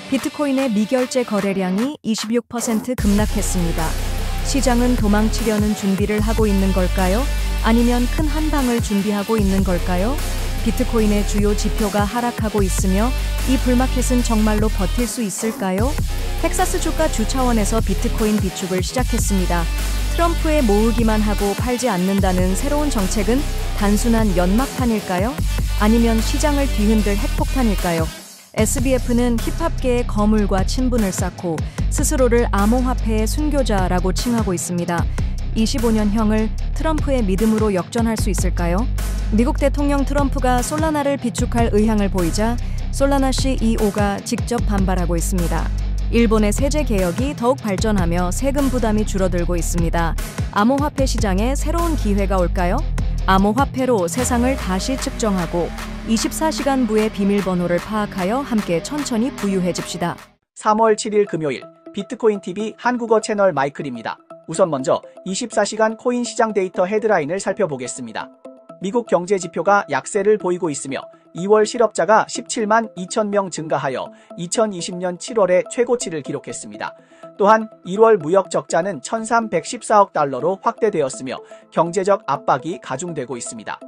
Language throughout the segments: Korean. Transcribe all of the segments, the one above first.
비트코인의 미결제 거래량이 26% 급락했습니다. 시장은 도망치려는 준비를 하고 있는 걸까요? 아니면 큰 한방을 준비하고 있는 걸까요? 비트코인의 주요 지표가 하락하고 있으며 이 불마켓은 정말로 버틸 수 있을까요? 텍사스 주가 주 차원에서 비트코인 비축을 시작했습니다. 트럼프의 모으기만 하고 팔지 않는다는 새로운 정책은 단순한 연막판일까요? 아니면 시장을 뒤흔들 핵폭탄일까요? SBF는 힙합계의 거물과 친분을 쌓고 스스로를 암호화폐의 순교자라고 칭하고 있습니다. 25년형을 트럼프의 믿음으로 역전할 수 있을까요? 미국 대통령 트럼프가 솔라나를 비축할 의향을 보이자 솔라나 CEO가 직접 반발하고 있습니다. 일본의 세제 개혁이 더욱 발전하며 세금 부담이 줄어들고 있습니다. 암호화폐 시장에 새로운 기회가 올까요? 암호화폐로 세상을 다시 측정하고 24시간부의 비밀번호를 파악하여 함께 천천히 부유해집시다. 3월 7일 금요일 비트코인TV 한국어 채널 마이클입니다. 우선 먼저 24시간 코인 시장 데이터 헤드라인을 살펴보겠습니다. 미국 경제 지표가 약세를 보이고 있으며 2월 실업자가 17만 2천 명 증가하여 2020년 7월에 최고치를 기록했습니다. 또한 1월 무역 적자는 1,314억 달러로 확대되었으며 경제적 압박이 가중되고 있습니다.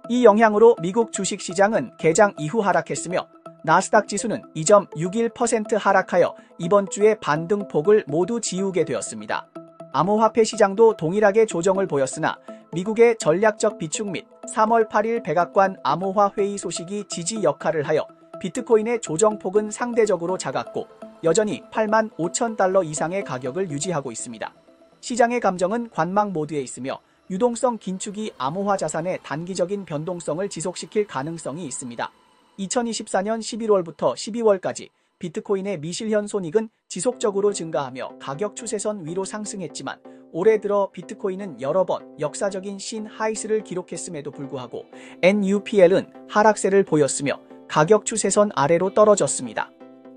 이 영향으로 미국 주식시장은 개장 이후 하락했으며 나스닥 지수는 2.61% 하락하여 이번 주의 반등폭을 모두 지우게 되었습니다. 암호화폐 시장도 동일하게 조정을 보였으나 미국의 전략적 비축 및 3월 8일 백악관 암호화 회의 소식이 지지 역할을 하여 비트코인의 조정폭은 상대적으로 작았고 여전히 8만 5천 달러 이상의 가격을 유지하고 있습니다. 시장의 감정은 관망 모드에 있으며 유동성 긴축이 암호화 자산의 단기적인 변동성을 지속시킬 가능성이 있습니다. 2024년 11월부터 12월까지 비트코인의 미실현 손익은 지속적으로 증가하며 가격 추세선 위로 상승했지만 올해 들어 비트코인은 여러 번 역사적인 신하이스를 기록했음에도 불구하고 NUPL은 하락세를 보였으며 가격 추세선 아래로 떨어졌습니다.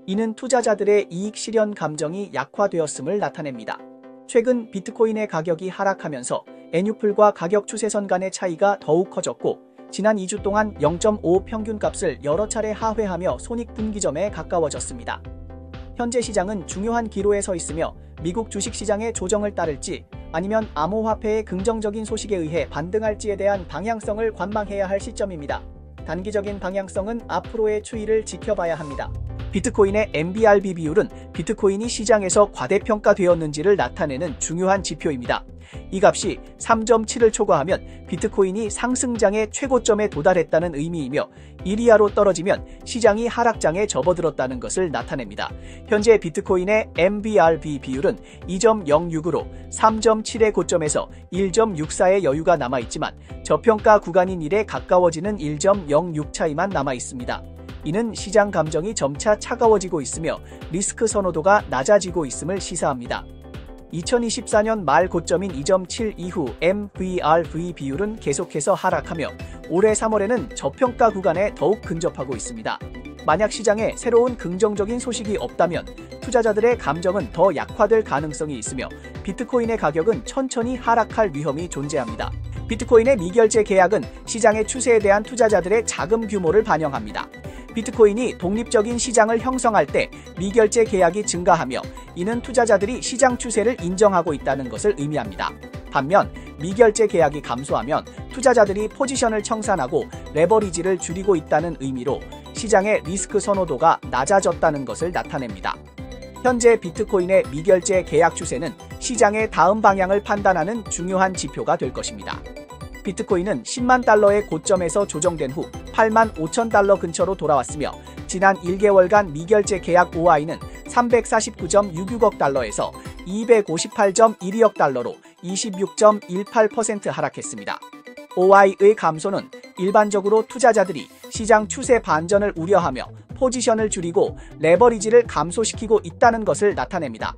이는 투자자들의 이익 실현 감정이 약화되었음을 나타냅니다. 최근 비트코인의 가격이 하락하면서 NUPL과 가격 추세선 간의 차이가 더욱 커졌고 지난 2주 동안 0.5 평균값을 여러 차례 하회하며 손익분기점에 가까워졌습니다. 현재 시장은 중요한 기로에 서 있으며 미국 주식시장의 조정을 따를지 아니면 암호화폐의 긍정적인 소식에 의해 반등할지에 대한 방향성을 관망해야 할 시점입니다. 단기적인 방향성은 앞으로의 추이를 지켜봐야 합니다. 비트코인의 MBRB 비율은 비트코인이 시장에서 과대평가되었는지를 나타내는 중요한 지표입니다. 이 값이 3.7을 초과하면 비트코인이 상승장의 최고점에 도달했다는 의미이며 1 이하로 떨어지면 시장이 하락장에 접어들었다는 것을 나타냅니다. 현재 비트코인의 MBRB 비율은 2.06으로 3.7의 고점에서 1.64의 여유가 남아있지만 저평가 구간인 1에 가까워지는 1.06 차이만 남아있습니다. 이는 시장 감정이 점차 차가워지고 있으며 리스크 선호도가 낮아지고 있음을 시사합니다. 2024년 말 고점인 2.7 이후 MVRV 비율은 계속해서 하락하며 올해 3월에는 저평가 구간에 더욱 근접하고 있습니다. 만약 시장에 새로운 긍정적인 소식이 없다면 투자자들의 감정은 더 약화될 가능성이 있으며 비트코인의 가격은 천천히 하락할 위험이 존재합니다. 비트코인의 미결제 계약은 시장의 추세에 대한 투자자들의 자금 규모를 반영합니다. 비트코인이 독립적인 시장을 형성할 때 미결제 계약이 증가하며 이는 투자자들이 시장 추세를 인정하고 있다는 것을 의미합니다. 반면 미결제 계약이 감소하면 투자자들이 포지션을 청산하고 레버리지를 줄이고 있다는 의미로 시장의 리스크 선호도가 낮아졌다는 것을 나타냅니다. 현재 비트코인의 미결제 계약 추세는 시장의 다음 방향을 판단하는 중요한 지표가 될 것입니다. 비트코인은 10만 달러의 고점에서 조정된 후 8만 5천 달러 근처로 돌아왔으며 지난 1개월간 미결제 계약 OI는 349.66억 달러에서 258.12억 달러로 26.18% 하락했습니다. OI의 감소는 일반적으로 투자자들이 시장 추세 반전을 우려하며 포지션을 줄이고 레버리지를 감소시키고 있다는 것을 나타냅니다.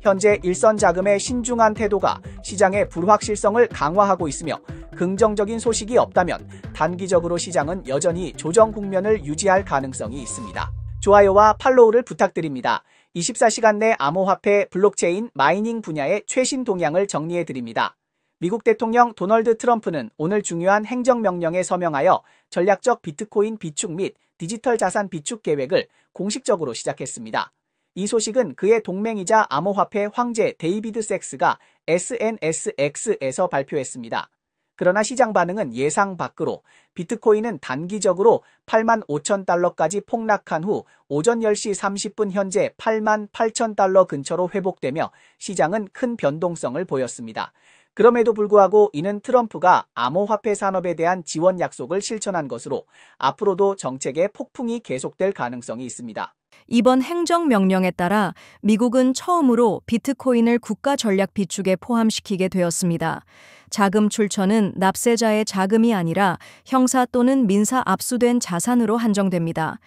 현재 일선 자금의 신중한 태도가 시장의 불확실성을 강화하고 있으며 긍정적인 소식이 없다면 단기적으로 시장은 여전히 조정 국면을 유지할 가능성이 있습니다. 좋아요와 팔로우를 부탁드립니다. 24시간 내 암호화폐 블록체인 마이닝 분야의 최신 동향을 정리해드립니다. 미국 대통령 도널드 트럼프는 오늘 중요한 행정명령에 서명하여 전략적 비트코인 비축 및 디지털 자산 비축 계획을 공식적으로 시작했습니다. 이 소식은 그의 동맹이자 암호화폐 황제 데이비드 섹스가 SNSX에서 발표했습니다. 그러나 시장 반응은 예상 밖으로 비트코인은 단기적으로 85,000달러까지 폭락한 후 오전 10시 30분 현재 88,000달러 근처로 회복되며 시장은 큰 변동성을 보였습니다. 그럼에도 불구하고 이는 트럼프가 암호화폐 산업에 대한 지원 약속을 실천한 것으로 앞으로도 정책의 폭풍이 계속될 가능성이 있습니다. 이번 행정명령에 따라 미국은 처음으로 비트코인을 국가 전략 비축에 포함시키게 되었습니다. 자금 출처는 납세자의 자금이 아니라 형사 또는 민사 압수된 자산으로 한정됩니다.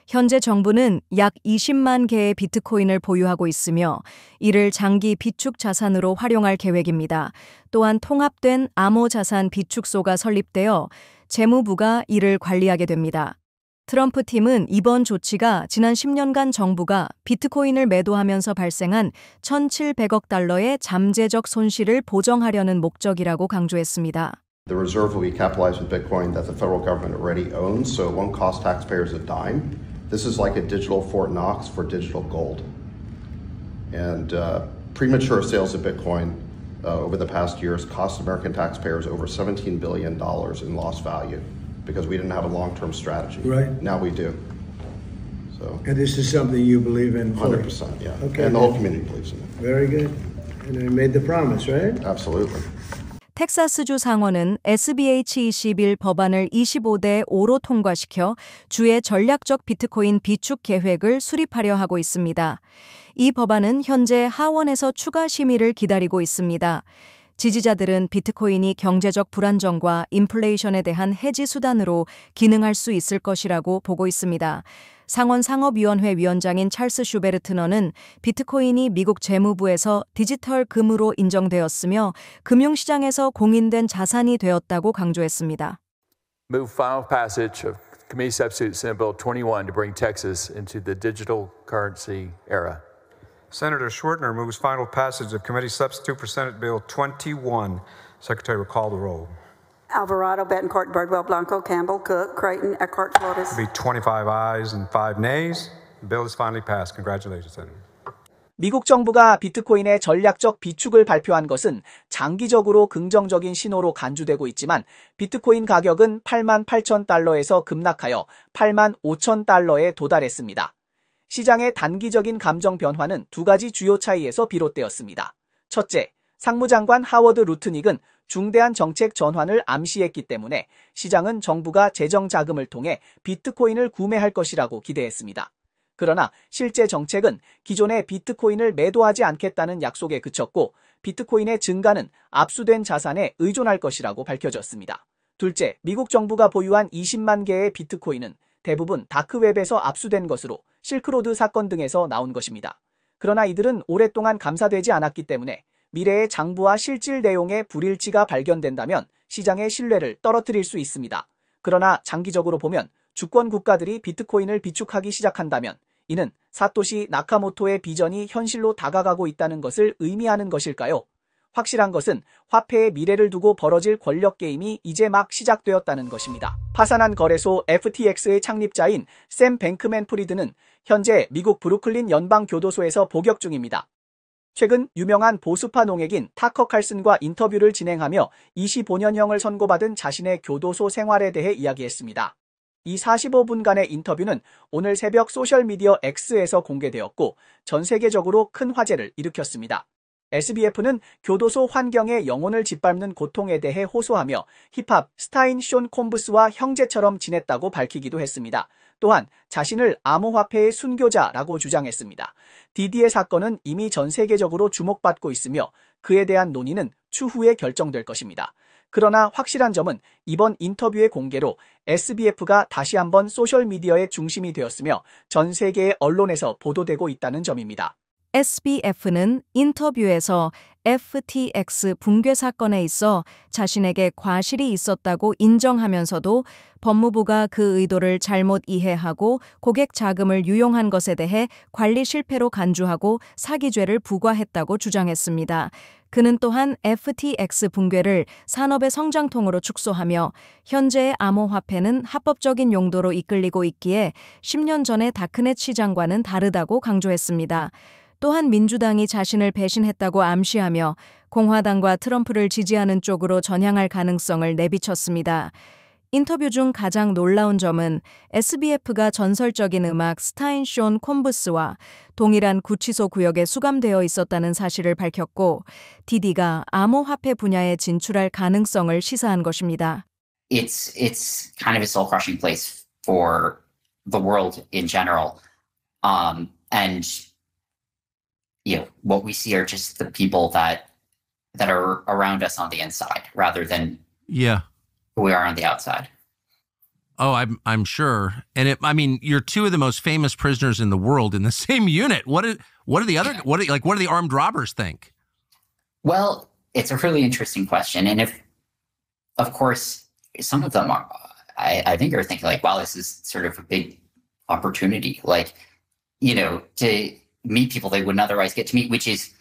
현재 정부는 약 20만 개의 비트코인을 보유하고 있으며 이를 장기 비축 자산으로 활용할 계획입니다. 또한 통합된 암호자산 비축소가 설립되어 재무부가 이를 관리하게 됩니다. 트럼프 팀은 이번 조치가 지난 10년간 정부가 비트코인을 매도하면서 발생한 1,700억 달러의 잠재적 손실을 보정하려는 목적이라고 강조했습니다. The reserve will be capitalized with Bitcoin that the federal government already owns, so it won't cost taxpayers a dime. This is like a digital Fort Knox for digital gold. And premature sales of Bitcoin over the past years cost American taxpayers over $17 billion in lost value. Because we didn't have a long-term strategy. Right. Now we do. So. And this is something you believe in fully? 100%, yeah. Okay. And the whole community believes in it. Very good. And I made the promise, right? Absolutely. 텍사스주 상원은 SB H21 법안을 25대 5로 통과시켜 주의 전략적 비트코인 비축 계획을 수립하려 하고 있습니다. 이 법안은 현재 하원에서 추가 심의를 기다리고 있습니다. 지지자들은 비트코인이 경제적 불안정과 인플레이션에 대한 해지 수단으로 기능할 수 있을 것이라고 보고 있습니다. 상원 상업위원회 위원장인 찰스 슈베르트너는 비트코인이 미국 재무부에서 디지털 금으로 인정되었으며 금융시장에서 공인된 자산이 되었다고 강조했습니다. Move final passage of Committee Substitute Senate Bill 21 to bring Texas into the digital currency era. Senator Schwertner moves final passage of Committee Substitute for Senate Bill 21. Secretary will call the roll. Alvarado, Betancourt, Birdwell, Blanco, Campbell, Cook, Creighton, Eckhart, Flores. Be 25 ayes and 5 nays. The bill is finally passed. Congratulations, Senator. 미국 정부가 비트코인의 전략적 비축을 발표한 것은 장기적으로 긍정적인 신호로 간주되고 있지만 비트코인 가격은 88,000달러에서 급락하여 85,000달러에 도달했습니다. 시장의 단기적인 감정 변화는 두 가지 주요 차이에서 비롯되었습니다. 첫째, 상무장관 하워드 루트닉은 중대한 정책 전환을 암시했기 때문에 시장은 정부가 재정 자금을 통해 비트코인을 구매할 것이라고 기대했습니다. 그러나 실제 정책은 기존의 비트코인을 매도하지 않겠다는 약속에 그쳤고 비트코인의 증가는 압수된 자산에 의존할 것이라고 밝혀졌습니다. 둘째, 미국 정부가 보유한 20만 개의 비트코인은 대부분 다크웹에서 압수된 것으로 실크로드 사건 등에서 나온 것입니다. 그러나 이들은 오랫동안 감사되지 않았기 때문에 미래의 장부와 실질 내용의 불일치가 발견된다면 시장의 신뢰를 떨어뜨릴 수 있습니다. 그러나 장기적으로 보면 주권 국가들이 비트코인을 비축하기 시작한다면 이는 사토시 나카모토의 비전이 현실로 다가가고 있다는 것을 의미하는 것일까요? 확실한 것은 화폐의 미래를 두고 벌어질 권력 게임이 이제 막 시작되었다는 것입니다. 파산한 거래소 FTX의 창립자인 샘 뱅크맨 프리드는 현재 미국 브루클린 연방교도소에서 복역 중입니다. 최근 유명한 보수파 농액인 타커 칼슨과 인터뷰를 진행하며 25년형을 선고받은 자신의 교도소 생활에 대해 이야기했습니다. 이 45분간의 인터뷰는 오늘 새벽 소셜미디어 X에서 공개되었고 전 세계적으로 큰 화제를 일으켰습니다. SBF는 교도소 환경의 영혼을 짓밟는 고통에 대해 호소하며 힙합 스타인 숀 콤브스와 형제처럼 지냈다고 밝히기도 했습니다. 또한 자신을 암호화폐의 순교자라고 주장했습니다. 디디의 사건은 이미 전 세계적으로 주목받고 있으며 그에 대한 논의는 추후에 결정될 것입니다. 그러나 확실한 점은 이번 인터뷰의 공개로 SBF가 다시 한번 소셜미디어의 중심이 되었으며 전 세계의 언론에서 보도되고 있다는 점입니다. SBF는 인터뷰에서 FTX 붕괴 사건에 있어 자신에게 과실이 있었다고 인정하면서도 법무부가 그 의도를 잘못 이해하고 고객 자금을 유용한 것에 대해 관리 실패로 간주하고 사기죄를 부과했다고 주장했습니다. 그는 또한 FTX 붕괴를 산업의 성장통으로 축소하며 현재의 암호화폐는 합법적인 용도로 이끌리고 있기에 10년 전의 다크넷 시장과는 다르다고 강조했습니다. 또한 민주당이 자신을 배신했다고 암시하며 공화당과 트럼프를 지지하는 쪽으로 전향할 가능성을 내비쳤습니다. 인터뷰 중 가장 놀라운 점은 SBF가 전설적인 음악 스타인 쇼 콤부스와 동일한 구치소 구역에 수감되어 있었다는 사실을 밝혔고 디디가 암호화폐 분야에 진출할 가능성을 시사한 것입니다. It's kind of a soul-crushing place for the world in general. And what we see are just the people that are around us on the inside rather than who we are on the outside. Oh, I'm sure. And you're two of the most famous prisoners in the world in the same unit. What are the other what do the armed robbers think? Well, it's a really interesting question. And of course, some of them are, I think are thinking like, wow, this is sort of a big opportunity. Like, to meet people they wouldn't otherwise get to meet, which is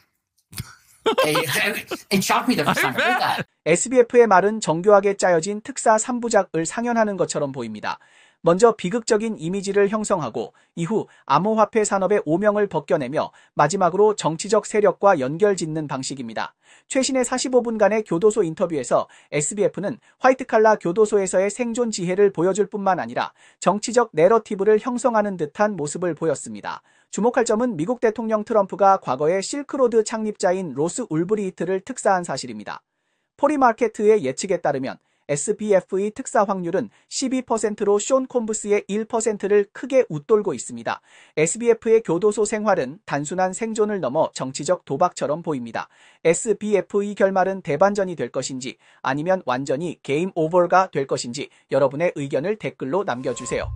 it shocked me the first time I heard that. SBF의 말은 정교하게 짜여진 특사 3부작을 상연하는 것처럼 보입니다. 먼저 비극적인 이미지를 형성하고 이후 암호화폐 산업의 오명을 벗겨내며 마지막으로 정치적 세력과 연결짓는 방식입니다. 최신의 45분간의 교도소 인터뷰에서 SBF는 화이트칼라 교도소에서의 생존 지혜를 보여줄 뿐만 아니라 정치적 내러티브를 형성하는 듯한 모습을 보였습니다. 주목할 점은 미국 대통령 트럼프가 과거에 실크로드 창립자인 로스 울브리히트를 특사한 사실입니다. 포리마케트의 예측에 따르면 SBF의 특사 확률은 12%로 쇼 콤부스의 1%를 크게 웃돌고 있습니다. SBF의 교도소 생활은 단순한 생존을 넘어 정치적 도박처럼 보입니다. SBF의 결말은 대반전이 될 것인지 아니면 완전히 게임 오버가 될 것인지 여러분의 의견을 댓글로 남겨주세요.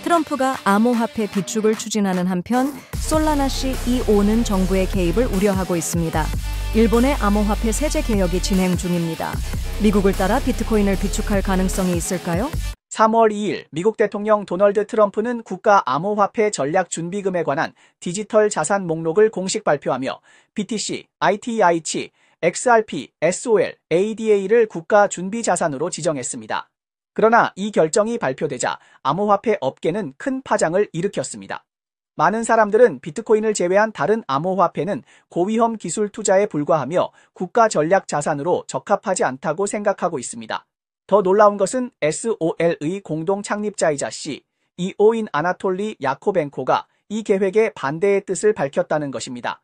트럼프가 암호화폐 비축을 추진하는 한편 솔라나 CEO는 정부의 개입을 우려하고 있습니다. 일본의 암호화폐 세제 개혁이 진행 중입니다. 미국을 따라 비트코인을 비축할 가능성이 있을까요? 3월 2일 미국 대통령 도널드 트럼프는 국가 암호화폐 전략 준비금에 관한 디지털 자산 목록을 공식 발표하며 BTC, ITH, XRP, SOL, ADA를 국가 준비 자산으로 지정했습니다. 그러나 이 결정이 발표되자 암호화폐 업계는 큰 파장을 일으켰습니다. 많은 사람들은 비트코인을 제외한 다른 암호화폐는 고위험 기술 투자에 불과하며 국가 전략 자산으로 적합하지 않다고 생각하고 있습니다. 더 놀라운 것은 SOL의 공동 창립자이자 CEO인 아나톨리 야코벤코가 이 계획에 반대의 뜻을 밝혔다는 것입니다.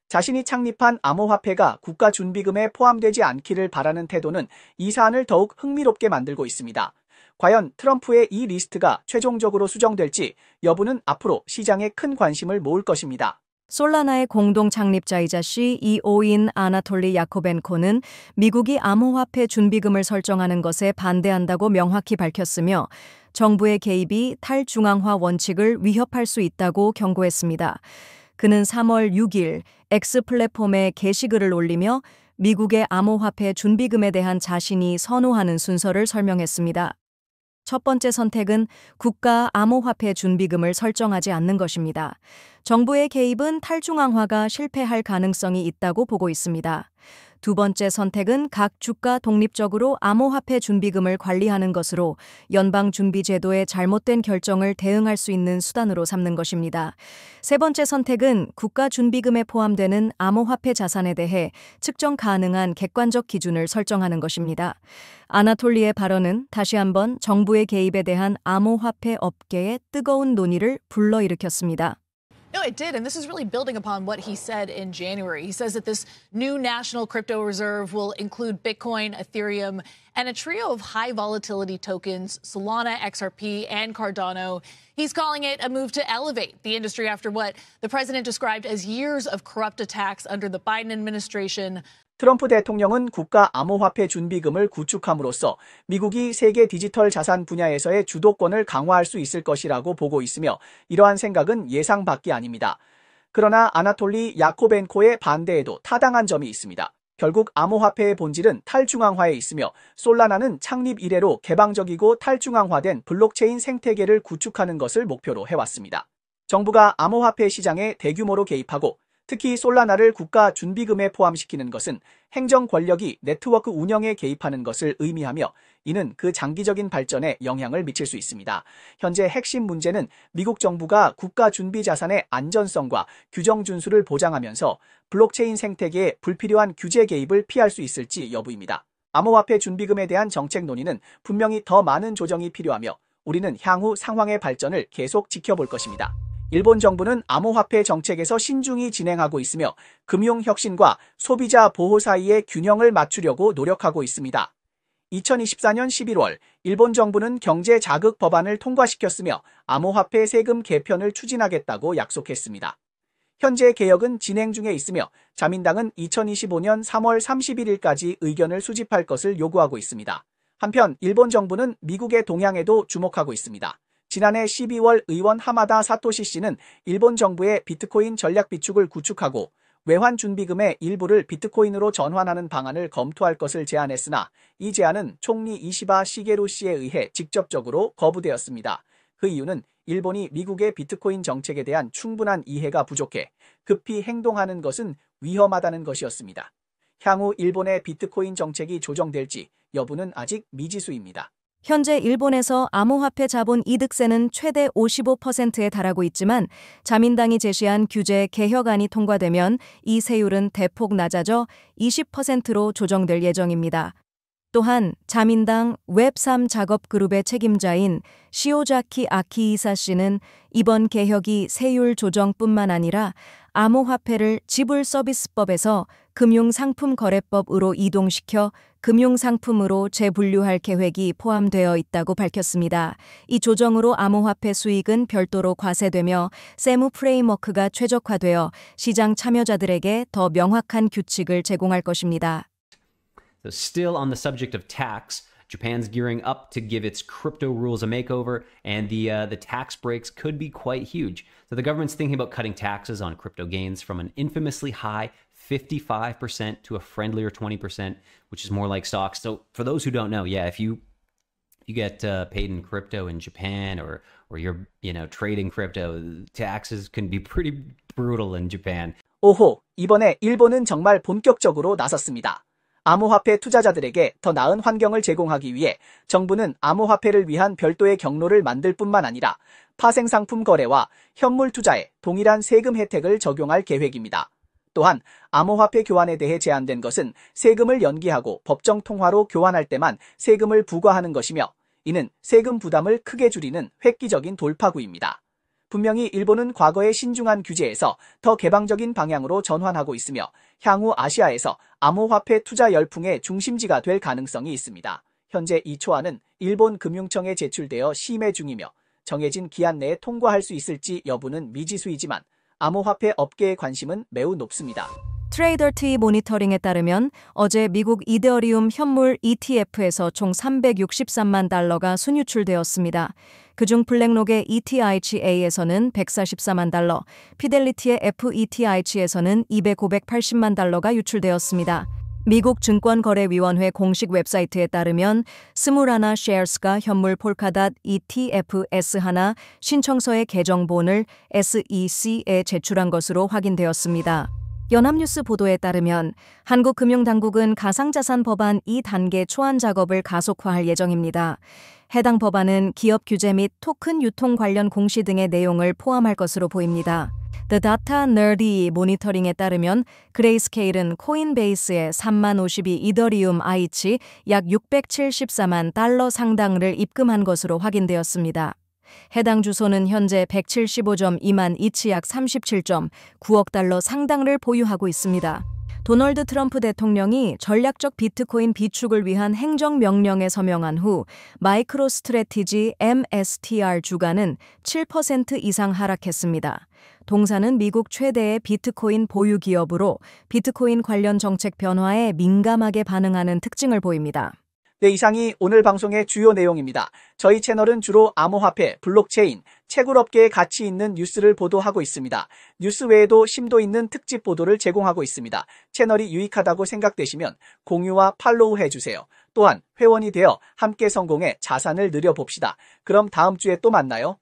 자신이 창립한 암호화폐가 국가준비금에 포함되지 않기를 바라는 태도는 이 사안을 더욱 흥미롭게 만들고 있습니다. 과연 트럼프의 이 리스트가 최종적으로 수정될지 여부는 앞으로 시장에 큰 관심을 모을 것입니다. 솔라나의 공동 창립자이자 CEO인 아나톨리 야코벤코는 미국이 암호화폐 준비금을 설정하는 것에 반대한다고 명확히 밝혔으며 정부의 개입이 탈중앙화 원칙을 위협할 수 있다고 경고했습니다. 그는 3월 6일 X 플랫폼에 게시글을 올리며 미국의 암호화폐 준비금에 대한 자신이 선호하는 순서를 설명했습니다. 첫 번째 선택은 국가 암호화폐 준비금을 설정하지 않는 것입니다. 정부의 개입은 탈중앙화가 실패할 가능성이 있다고 보고 있습니다. 두 번째 선택은 각 주가 독립적으로 암호화폐 준비금을 관리하는 것으로 연방준비제도의 잘못된 결정을 대응할 수 있는 수단으로 삼는 것입니다. 세 번째 선택은 국가준비금에 포함되는 암호화폐 자산에 대해 측정 가능한 객관적 기준을 설정하는 것입니다. 아나톨리의 발언은 다시 한번 정부의 개입에 대한 암호화폐 업계의 뜨거운 논의를 불러일으켰습니다. No, it did, and this is really building upon what he said in January. He says that this new national crypto reserve will include Bitcoin, Ethereum, and a trio of high volatility tokens, Solana, XRP, and Cardano. He's calling it a move to elevate the industry after what the president described as years of corrupt attacks under the Biden administration. 트럼프 대통령은 국가 암호화폐 준비금을 구축함으로써 미국이 세계 디지털 자산 분야에서의 주도권을 강화할 수 있을 것이라고 보고 있으며 이러한 생각은 예상 밖이 아닙니다. 그러나 아나톨리 야코벤코의 반대에도 타당한 점이 있습니다. 결국 암호화폐의 본질은 탈중앙화에 있으며 솔라나는 창립 이래로 개방적이고 탈중앙화된 블록체인 생태계를 구축하는 것을 목표로 해왔습니다. 정부가 암호화폐 시장에 대규모로 개입하고 특히 솔라나를 국가 준비금에 포함시키는 것은 행정 권력이 네트워크 운영에 개입하는 것을 의미하며 이는 그 장기적인 발전에 영향을 미칠 수 있습니다. 현재 핵심 문제는 미국 정부가 국가 준비 자산의 안전성과 규정 준수를 보장하면서 블록체인 생태계에 불필요한 규제 개입을 피할 수 있을지 여부입니다. 암호화폐 준비금에 대한 정책 논의는 분명히 더 많은 조정이 필요하며 우리는 향후 상황의 발전을 계속 지켜볼 것입니다. 일본 정부는 암호화폐 정책에서 신중히 진행하고 있으며 금융혁신과 소비자 보호 사이의 균형을 맞추려고 노력하고 있습니다. 2024년 11월 일본 정부는 경제 자극 법안을 통과시켰으며 암호화폐 세금 개편을 추진하겠다고 약속했습니다. 현재 개혁은 진행 중에 있으며 자민당은 2025년 3월 31일까지 의견을 수집할 것을 요구하고 있습니다. 한편 일본 정부는 미국의 동향에도 주목하고 있습니다. 지난해 12월 의원 하마다 사토시 씨는 일본 정부의 비트코인 전략 비축을 구축하고 외환 준비금의 일부를 비트코인으로 전환하는 방안을 검토할 것을 제안했으나 이 제안은 총리 이시바 시게루 씨에 의해 직접적으로 거부되었습니다. 그 이유는 일본이 미국의 비트코인 정책에 대한 충분한 이해가 부족해 급히 행동하는 것은 위험하다는 것이었습니다. 향후 일본의 비트코인 정책이 조정될지 여부는 아직 미지수입니다. 현재 일본에서 암호화폐 자본 이득세는 최대 55%에 달하고 있지만 자민당이 제시한 규제 개혁안이 통과되면 이 세율은 대폭 낮아져 20%로 조정될 예정입니다. 또한 자민당 웹3 작업그룹의 책임자인 시오자키 아키이사 씨는 이번 개혁이 세율 조정뿐만 아니라 암호화폐를 지불서비스법에서 금융상품거래법으로 이동시켜 금융상품으로 재분류할 계획이 포함되어 있다고 밝혔습니다. 이 조정으로 암호화폐 수익은 별도로 과세되며 세무 프레임워크가 최적화되어 시장 참여자들에게 더 명확한 규칙을 제공할 것입니다. So still on the subject of tax, Japan's gearing up to give its crypto rules a makeover, and the tax breaks could be quite huge. So the government's thinking about cutting taxes on crypto gains from an infamously high 55% to a friendlier 20%, which is more like stocks. So for those who don't know, yeah, if you get paid in crypto in Japan or you're trading crypto, taxes can be pretty brutal in Japan. 오호, 이번에 일본은 정말 본격적으로 나섰습니다. 암호화폐 투자자들에게 더 나은 환경을 제공하기 위해 정부는 암호화폐를 위한 별도의 경로를 만들 뿐만 아니라 파생상품 거래와 현물 투자에 동일한 세금 혜택을 적용할 계획입니다. 또한 암호화폐 교환에 대해 제한된 것은 세금을 연기하고 법정 통화로 교환할 때만 세금을 부과하는 것이며 이는 세금 부담을 크게 줄이는 획기적인 돌파구입니다. 분명히 일본은 과거의 신중한 규제에서 더 개방적인 방향으로 전환하고 있으며 향후 아시아에서 암호화폐 투자 열풍의 중심지가 될 가능성이 있습니다. 현재 이 초안은 일본 금융청에 제출되어 심의 중이며 정해진 기한 내에 통과할 수 있을지 여부는 미지수이지만 암호화폐 업계의 관심은 매우 높습니다. 트레이더티 모니터링에 따르면 어제 미국 이더리움 현물 ETF에서 총 363만 달러가 순유출되었습니다. 그중 블랙록의 ETHA에서는 144만 달러, 피델리티의 FETH에서는 580만 달러가 유출되었습니다. 미국 증권거래위원회 공식 웹사이트에 따르면 스물하나 셰어스가 현물 폴카닷 ETFS1 신청서의 개정본을 SEC에 제출한 것으로 확인되었습니다. 연합뉴스 보도에 따르면 한국금융당국은 가상자산 법안 2단계 초안 작업을 가속화할 예정입니다. 해당 법안은 기업 규제 및 토큰 유통 관련 공시 등의 내용을 포함할 것으로 보입니다. The Data Nerdy 모니터링에 따르면 그레이스케일은 코인베이스에 3만 52 이더리움 IH 약 674만 달러 상당을 입금한 것으로 확인되었습니다. 해당 주소는 현재 175.2만 이치 약 37.9억 달러 상당을 보유하고 있습니다. 도널드 트럼프 대통령이 전략적 비트코인 비축을 위한 행정명령에 서명한 후 마이크로 스트래티지 MSTR 주가는 7% 이상 하락했습니다. 동사는 미국 최대의 비트코인 보유 기업으로 비트코인 관련 정책 변화에 민감하게 반응하는 특징을 보입니다. 네, 이상이 오늘 방송의 주요 내용입니다. 저희 채널은 주로 암호화폐, 블록체인, 채굴업계에 가치 있는 뉴스를 보도하고 있습니다. 뉴스 외에도 심도 있는 특집 보도를 제공하고 있습니다. 채널이 유익하다고 생각되시면 공유와 팔로우 해주세요. 또한 회원이 되어 함께 성공해 자산을 늘려봅시다. 그럼 다음 주에 또 만나요.